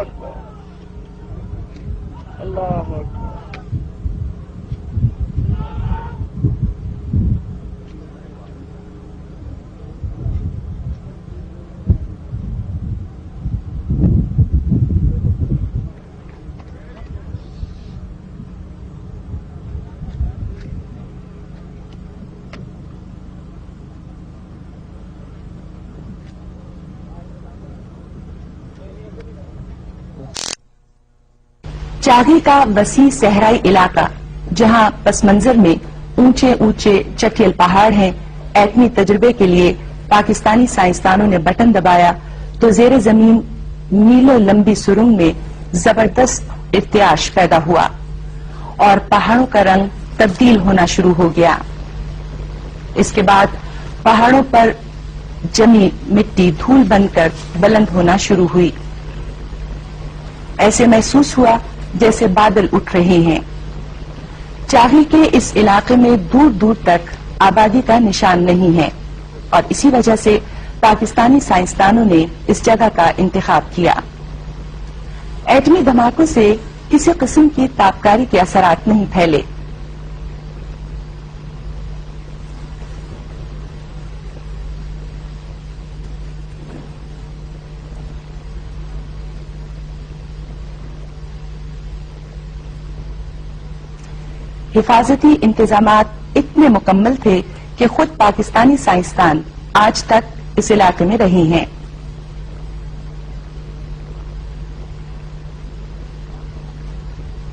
اکبر اللہ اکبر چاغی کا وسیع صحرائی علاقہ جہاں پس منظر میں اونچے اونچے چٹیل پہاڑ ہیں، ایٹمی تجربے کے لیے پاکستانی سائنسدانوں نے بٹن دبایا تو زیر زمین میلوں لمبی سرنگ میں زبردست ارتعاش پیدا ہوا اور پہاڑوں کا رنگ تبدیل ہونا شروع ہو گیا۔ اس کے بعد پہاڑوں پر جمی مٹی دھول بن کر بلند ہونا شروع ہوئی۔ ایسے محسوس ہوا جیسے بادل اٹھ رہے ہیں۔ چاغی کے اس علاقے میں دور دور تک آبادی کا نشان نہیں ہے اور اسی وجہ سے پاکستانی سائنسدانوں نے اس جگہ کا انتخاب کیا۔ ایٹمی دھماکوں سے کسی قسم کی تابکاری کے اثرات نہیں پھیلے۔ حفاظتی انتظامات اتنے مکمل تھے کہ خود پاکستانی سائنسدان آج تک اس علاقے میں رہے ہیں۔